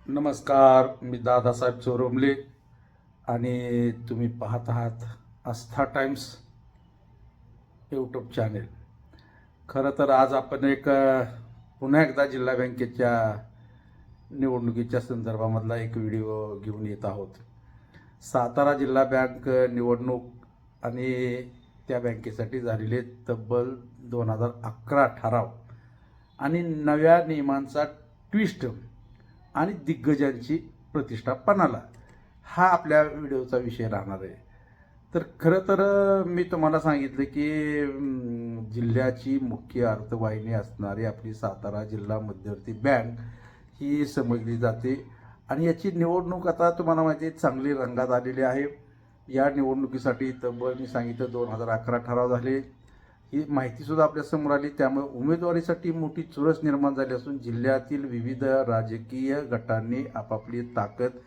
नमस्कार, मी दादासाहेब चोरमले आणि तुम्ही पाहत आहात आस्था टाइम्स यूट्यूब चॅनेल. खरं तर आज आपण पुन्हा एकदा जिल्हा बँकेच्या निवडणुकीच्या संदर्भामधला एक व्हिडिओ घेऊन येत आहोत. सातारा जिल्हा बँक निवडणूक आणि त्या बँकेसाठी झालेले तब्बल 2011 ठराव आणि नव्या नियमांचा ट्विस्ट आणि दिग्गजांची प्रतिष्ठा पणाला, हा आपल्या व्हिडिओचा विषय राहणार आहे. तर खरं तर मी तुम्हाला सांगितलं की जिल्ह्याची मुख्य अर्थवाहिनी असणारी आपली सातारा जिल्हा मध्यवर्ती बँक ही समजली जाते आणि याची निवडणूक आता तुम्हाला माहिती आहे चांगली रंगात आलेली आहे. या निवडणुकीसाठी तब्बल मी सांगितलं 2011 ठराव झाले. ही माहितीसुद्धा आपल्यासमोर आली. त्यामुळे उमेदवारीसाठी मोठी चुरस निर्माण झाली असून जिल्ह्यातील विविध राजकीय गटांनी आपापली ताकद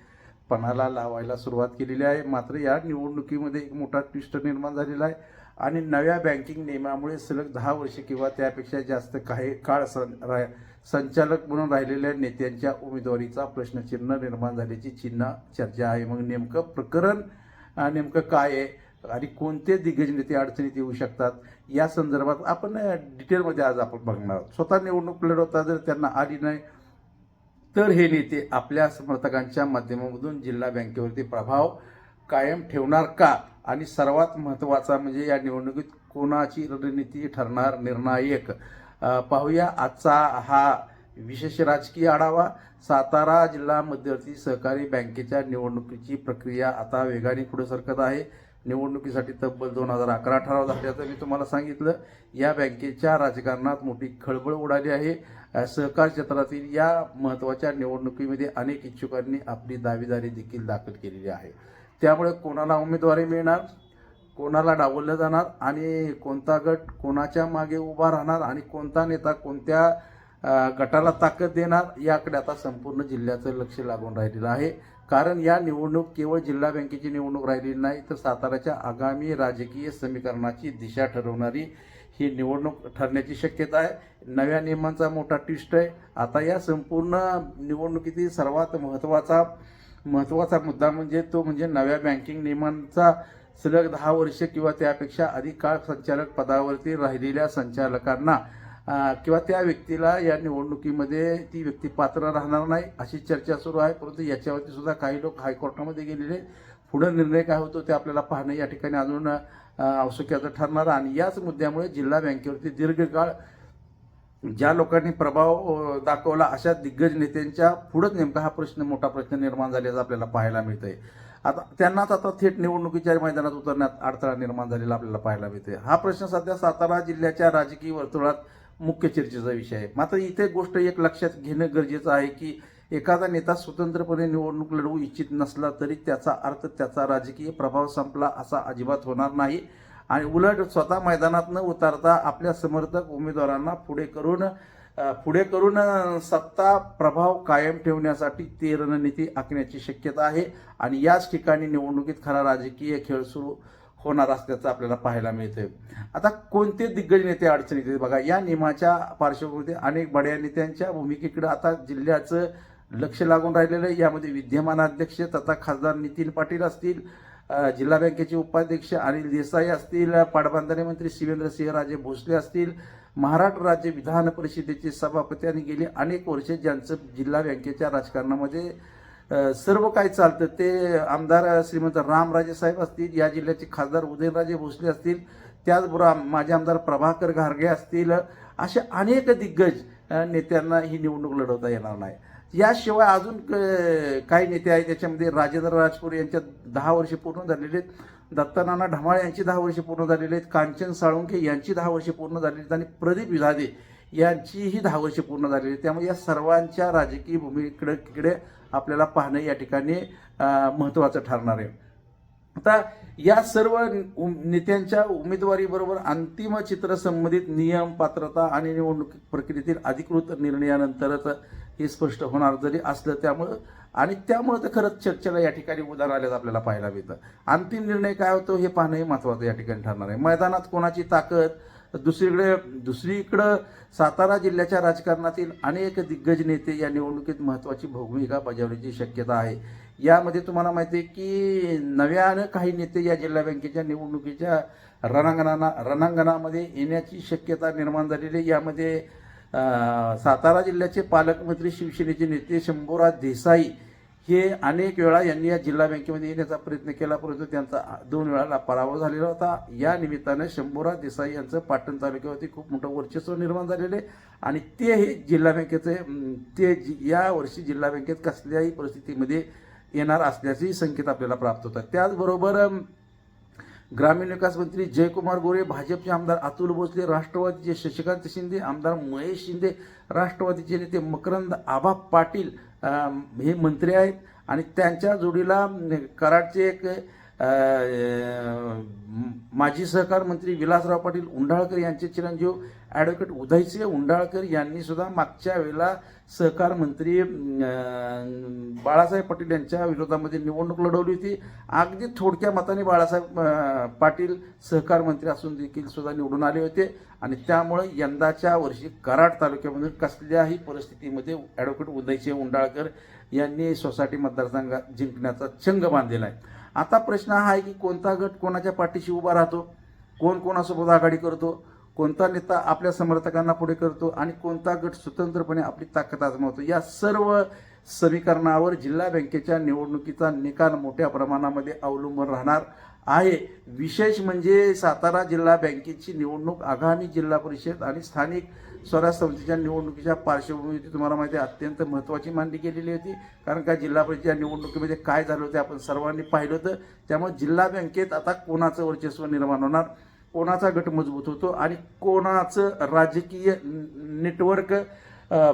पणाला लावायला सुरुवात केलेली आहे. मात्र या निवडणुकीमध्ये एक मोठा ट्विस्ट निर्माण झालेला आहे आणि नव्या बँकिंग नियमामुळे सलग 10 वर्षे किंवा त्यापेक्षा जास्त काही काळ संचालक म्हणून राहिलेल्या नेत्यांच्या उमेदवारीचा प्रश्नचिन्ह निर्माण झाल्याची चर्चा आहे. मग नेमकं प्रकरण नेमकं काय आहे आणि कोणते दिग्गज नेते अडचणीत येऊ शकतात या संदर्भात आपण डिटेलमध्ये आज आपण बघणार आहोत. स्वतः निवडणूक लढवता जर त्यांना आली नाही तर हे नेते आपल्या समर्थकांच्या माध्यमामधून जिल्हा बँकेवरती प्रभाव कायम ठेवणार का, आणि सर्वात महत्त्वाचा म्हणजे या निवडणुकीत कोणाची रणनीती ठरणार निर्णायक. पाहूया आजचा हा विशेष राजकीय आढावा. सातारा जिल्हा मध्यवर्ती सहकारी बँकेच्या निवडणुकीची प्रक्रिया आता वेगाने पुढे सरकत आहे. निवडणुकीसाठी तब्बल 2011 ठराव झाल्याचं मी तुम्हाला सांगितलं. या बँकेच्या राजकारणात मोठी खळबळ उडाली आहे. सहकार क्षेत्रातील या महत्त्वाच्या निवडणुकीमध्ये अनेक इच्छुकांनी आपली दावेदारी देखील दाखल केलेली आहे. त्यामुळे कोणाला उमेदवारी मिळणार, कोणाला डावललं जाणार आणि कोणता गट कोणाच्या मागे उभा राहणार आणि कोणता नेता कोणत्या गटाला ताकद देणार याकडे आता संपूर्ण जिल्ह्याचं लक्ष लागून राहिलेलं आहे. कारण या निवडणूक केवळ जिल्हा बँकेची निवडणूक राहिलेली नाही तर साताराच्या आगामी राजकीय समीकरणाची दिशा ठरवणारी ही निवडणूक ठरण्याची शक्यता आहे. नव्या नियमांचा मोठा ट्विस्ट आहे. आता या संपूर्ण निवडणुकीतील सर्वात महत्त्वाचा मुद्दा म्हणजे नव्या बँकिंग नियमांचा सलग 10 वर्षे किंवा त्यापेक्षा अधिक काळ संचालक पदावरती राहिलेल्या संचालकांना किंवा त्या व्यक्तीला या निवडणुकीमध्ये ती व्यक्ती पात्र राहणार नाही अशी चर्चा सुरू आहे. परंतु याच्यावरती सुद्धा काही लोक हायकोर्टामध्ये गेलेले. पुढे निर्णय काय होतो ते आपल्याला पाहणं या ठिकाणी अजून आवश्यकता ठरणार. आणि याच मुद्द्यामुळे जिल्हा बँकेवरती दीर्घकाळ ज्या लोकांनी प्रभाव दाखवला अशा दिग्गज नेत्यांच्या पुढेच नेमका हा मोठा प्रश्न निर्माण झाल्याचं आपल्याला पाहायला मिळतंय. त्यांनाच आता थेट निवडणुकीच्या मैदानात उतरण्यात अडथळा निर्माण झालेला आपल्याला पाहायला मिळतोय. हा प्रश्न सध्या सातारा जिल्ह्याच्या राजकीय वर्तुळात मुख्य चर्चेचा विषय आहे. मात्र इथे गोष्ट एक लक्षात घेणं गरजेचं आहे की एखादा नेता स्वतंत्रपणे निवडणूक लढवू इच्छित नसला तरी त्याचा अर्थ त्याचा राजकीय प्रभाव संपला असा अजिबात होणार नाही. आणि उलट स्वतः मैदानात न उतरता आपल्या समर्थक उमेदवारांना पुढे करून सत्ता प्रभाव कायम ठेवण्यासाठी ती रणनीती आखण्याची शक्यता आहे. आणि याच ठिकाणी निवडणुकीत खरा राजकीय खेळ सुरू होणार असल्याचं आपल्याला पाहायला मिळतंय. आता कोणते दिग्गज नेते अडचणीत आहेत बघा. या नियमाच्या पार्श्वभूमीवर अनेक बड्या नेत्यांच्या भूमिकेकडे आता जिल्ह्याचं लक्ष लागून राहिलेलं आहे. यामध्ये विद्यमान अध्यक्ष तथा खासदार नितीन पाटील असतील, जिल्हा बँकेचे उपाध्यक्ष अनिल देसाई असतील, पाटबंधारे मंत्री शिवेंद्रसिंहराजे भोसले असतील, महाराष्ट्र राज्य विधान परिषदेचे सभापती आणि गेली अनेक वर्षे ज्यांचं जिल्हा बँकेच्या राजकारणामध्ये सर्व काही चालतं ते आमदार श्रीमंत रामराजे साहेब असतील, या जिल्ह्याचे खासदार उदयनराजे भोसले असतील, त्याचबरोबर माजी आमदार प्रभाकर घारगे असतील, अशा अनेक दिग्गज नेत्यांना ही निवडणूक लढवता येणार नाही. याशिवाय अजून काही नेते आहेत. त्याच्यामध्ये राजेंद्र राजपूर यांच्या 10 वर्षे पूर्ण झालेले आहेत, दत्तानाना ढमाळ यांची 10 वर्षे पूर्ण झालेली आहेत, कांचन साळुंखे यांची 10 वर्षे पूर्ण झालेली आहेत आणि प्रदीप विधादे यांचीही 10 वर्षे पूर्ण झालेली आहेत. त्यामुळे या सर्वांच्या राजकीय भूमिकेकडे आपल्याला पाहणं या ठिकाणी महत्त्वाचं ठरणार आहे. आता या सर्व नेत्यांच्या उमेदवारीबरोबर अंतिम चित्र संबंधित नियम, पात्रता आणि निवडणूक प्रक्रियेतील अधिकृत निर्णयानंतरच हे स्पष्ट होणार जरी असलं त्यामुळं तर खरंच चर्चेला या ठिकाणी उदाहरण आल्याचं आपल्याला पाहायला मिळतं. अंतिम निर्णय काय होतो हे पाहणंही महत्त्वाचं या ठिकाणी ठरणार आहे. मैदानात कोणाची ताकद, दुसरीकडं सातारा जिल्ह्याच्या राजकारणातील अनेक दिग्गज नेते या निवडणुकीत महत्त्वाची भूमिका बजावण्याची शक्यता आहे. यामध्ये तुम्हाला माहिती आहे की नव्यानं काही नेते या जिल्हा बँकेच्या निवडणुकीच्या रणांगणामध्ये येण्याची शक्यता निर्माण झालेली आहे. यामध्ये सातारा जिल्ह्याचे पालकमंत्री शिवसेनेचे नेते शंभूराज देसाई हे अनेक वेळा यांनी या जिल्हा बँकेमध्ये येण्याचा प्रयत्न केला, परंतु त्यांचा 2 वेळा पराभव झालेला होता. या निमित्तानं शंभूराज देसाई यांचं पाटण तालुक्यावरती खूप मोठं वर्चस्व निर्माण झालेले आणि ते हे जिल्हा बँकेचे यावर्षी जिल्हा बँकेत कसल्याही परिस्थितीमध्ये येणार असल्याचेही संकेत आपल्याला प्राप्त होतात. त्याचबरोबर ग्रामीण विकास मंत्री जयकुमार गोरे, भाजपचे आमदार अतुल भोसले, राष्ट्रवादीचे शशिकांत शिंदे, आमदार महेश शिंदे, राष्ट्रवादीचे नेते मकरंद आबा पाटील हे मंत्री आहेत आणि त्यांच्या जोडीला कराडचे एक माजी सहकार मंत्री विलासराव पाटील उंडाळकर यांचे चिरंजीव ॲडव्होकेट उदयसिंह उंडाळकर यांनी सुद्धा मागच्या वेळेला सहकार मंत्री बाळासाहेब पाटील यांच्या विरोधामध्ये निवडणूक लढवली होती. अगदी थोडक्या मताने बाळासाहेब पाटील सहकार मंत्री असून देखील सुद्धा निवडून आले होते आणि त्यामुळे यंदाच्या वर्षी कराड तालुक्यामध्ये कसल्याही परिस्थितीमध्ये ॲडव्होकेट उदयसिंह उंडाळकर यांनी सोसायटी मतदारसंघात जिंकण्याचा चंग बांधलेला आहे. आता प्रश्न हा आहे की कोणता गट कोणाच्या पाठीशी उभा राहतो, कोण कोणासोबत आघाडी करतो, कोणता नेता आपल्या समर्थकांना पुढे करतो आणि कोणता गट स्वतंत्रपणे आपली ताकद आजमावतो. या सर्व समीकरणावर जिल्हा बँकेच्या निवडणुकीचा निकाल मोठ्या प्रमाणामध्ये अवलंबून राहणार आहे. विशेष म्हणजे सातारा जिल्हा बँकेची निवडणूक आगामी जिल्हा परिषद आणि स्थानिक स्वराज्य संस्थेच्या निवडणुकीच्या पार्श्वभूमीवरती तुम्हाला माहिती आहे अत्यंत महत्त्वाची मानली गेलेली होती. कारण का जिल्हा परिषदेच्या निवडणुकीमध्ये काय झालं होतं आपण सर्वांनी पाहिलं होतं. त्यामुळे जिल्हा बँकेत आता कोणाचं वर्चस्व निर्माण होणार, कोणाचा गट मजबूत होतो आणि कोणाचं राजकीय नेटवर्क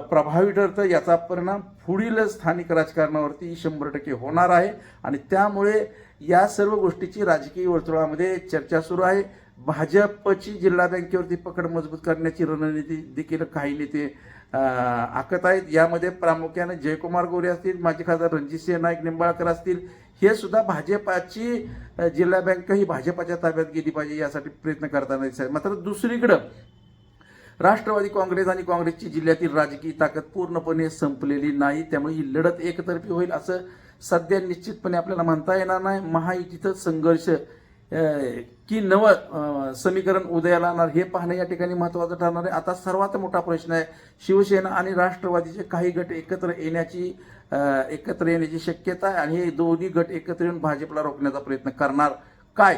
प्रभावी ठरतं याचा परिणाम पुढील स्थानिक राजकारणावरती 100% होणार आहे आणि त्यामुळे या सर्व गोष्टीची राजकीय वर्तुळामध्ये चर्चा सुरू आहे. भाजपची जिल्हा बँकेवरती पकड मजबूत करण्याची रणनीती देखील काही नेते आखत आहेत. यामध्ये प्रामुख्याने जयकुमार गोरे असतील, माजी खासदार रणजितसिंह नाईक निंबाळकर असतील, हे सुद्धा भाजपाची जिल्हा बँक ही भाजपाच्या ताब्यात गेली पाहिजे यासाठी प्रयत्न करताना दिसत आहेत. मात्र दुसरीकडं राष्ट्रवादी काँग्रेस आणि काँग्रेसची जिल्ह्यातील राजकीय ताकद पूर्णपणे संपलेली नाही. त्यामुळे ही लढत एकतर्फी होईल असं सध्या निश्चितपणे आपल्याला म्हणता येणार नाही. महायुतीचं संघर्ष की नवं समीकरण उदयाला आणणार हे पाहणं या ठिकाणी महत्त्वाचं ठरणार आहे. आता सर्वात मोठा प्रश्न आहे शिवसेना आणि राष्ट्रवादीचे काही गट एकत्र येण्याची शक्यता आहे आणि हे दोन्ही गट एकत्र येऊन भाजपला रोखण्याचा प्रयत्न करणार काय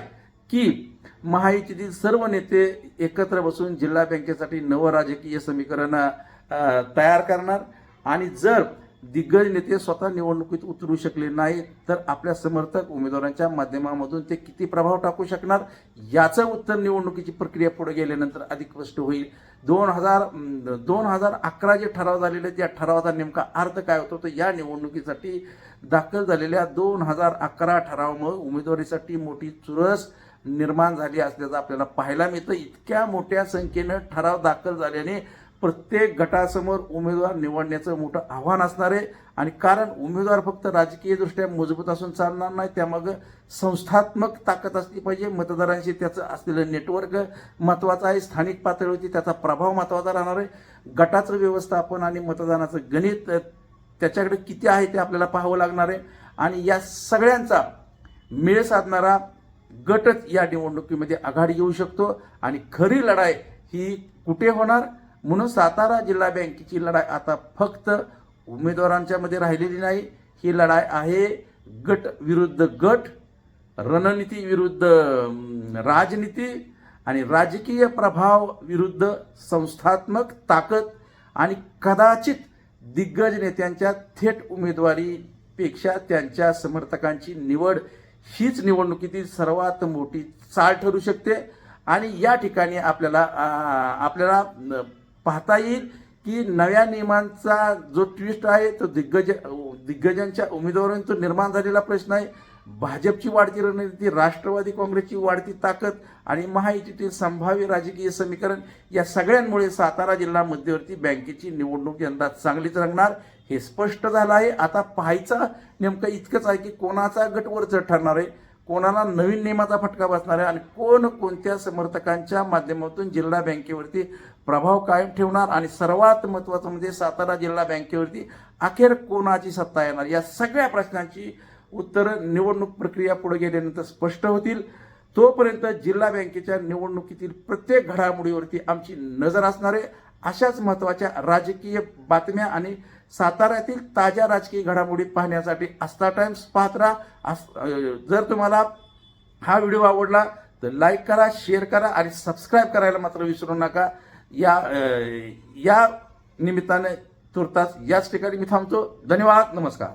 की महायुतीतील सर्व नेते एकत्र बसून जिल्हा बँकेसाठी नवं राजकीय समीकरण तयार करणार आणि जर दिग्गज नेते स्वतः निवडणुकीत उतरू शकले नाही तर आपल्या समर्थक उमेदवारांच्या माध्यमामधून ते किती प्रभाव टाकू शकणार याचं उत्तर निवडणुकीची प्रक्रिया पुढे गेल्यानंतर अधिक स्पष्ट होईल. 2011 जे ठराव झालेले त्या ठरावाचा नेमका अर्थ काय होतो तर या निवडणुकीसाठी दाखल झालेल्या 2011 ठरावामुळे उमेदवारीसाठी मोठी चुरस निर्माण झाली असल्याचं आपल्याला पाहायला मिळतं. इतक्या मोठ्या संख्येनं ठराव दाखल झाल्याने प्रत्येक गटासमोर उमेदवार निवडण्याचं मोठं आव्हान असणार आहे आणि कारण उमेदवार फक्त राजकीयदृष्ट्या मजबूत असून चालणार नाही, त्यामागं संस्थात्मक ताकद असली पाहिजे. मतदारांशी त्याचं असलेलं नेटवर्क महत्त्वाचं आहे, स्थानिक पातळीवरती त्याचा प्रभाव महत्त्वाचा राहणार आहे. गटाचं व्यवस्थापन आणि मतदानाचं गणित त्याच्याकडे किती आहे ते आपल्याला पाहावं लागणार आहे आणि या सगळ्यांचा मेळ साधणारा गटच या निवडणुकीमध्ये आघाडी घेऊ शकतो आणि खरी लढाई ही कुठे होणार म्हणून सातारा जिल्हा बँकेची लढाई आता फक्त उमेदवारांच्या मध्ये राहिलेली नाही. ही लढाई आहे गट विरुद्ध गट, रणनीती विरुद्ध राजनीती आणि राजकीय प्रभाव विरुद्ध संस्थात्मक ताकद आणि कदाचित दिग्गज नेत्यांच्या थेट उमेदवारीपेक्षा त्यांच्या समर्थकांची निवड हीच निवडणुकीतील सर्वात मोठी चाल ठरू शकते. आणि या ठिकाणी आपल्याला पाहता येईल की नव्या नियमांचा जो ट्विस्ट आहे तो दिग्गजांच्या उमेदवारांचा निर्माण झालेला प्रश्न आहे. भाजपची वाढती रणनीती, राष्ट्रवादी काँग्रेसची वाढती ताकद आणि महायुतीतील संभाव्य राजकीय समीकरण या सगळ्यांमुळे सातारा जिल्हा मध्यवर्ती बँकेची निवडणूक यंदा चांगलीच रंगणार हे स्पष्ट झालं आहे. आता पाहायचं नेमकं इतकंच आहे की कोणाचा गट वरचढ ठरणार आहे, कोणाला नवीन नियमाचा फटका बसणार आहे आणि कोण कोणत्या समर्थकांच्या माध्यमातून जिल्हा बँकेवरती प्रभाव कायम ठेवणार आणि सर्वात महत्त्वाचं म्हणजे सातारा जिल्हा बँकेवरती अखेर कोणाची सत्ता येणार, या सगळ्या प्रश्नांची उत्तरं निवडणूक प्रक्रिया पुढे गेल्यानंतर स्पष्ट होतील. तोपर्यंत जिल्हा बँकेच्या निवडणुकीतील प्रत्येक घडामोडीवरती आमची नजर असणार आहे. अशाच महत्त्वाच्या राजकीय बातम्या आणि साताऱ्यातील ताज्या राजकीय घडामोडी पाहण्यासाठी आस्था टाइम्स पाहत राहा. जर तुम्हाला हा व्हिडिओ आवडला तर लाईक करा, शेअर करा आणि सबस्क्राईब करायला मात्र विसरू नका. या निमित्ताने तुर्तास याच ठिकाणी मी थांबतो. धन्यवाद, नमस्कार.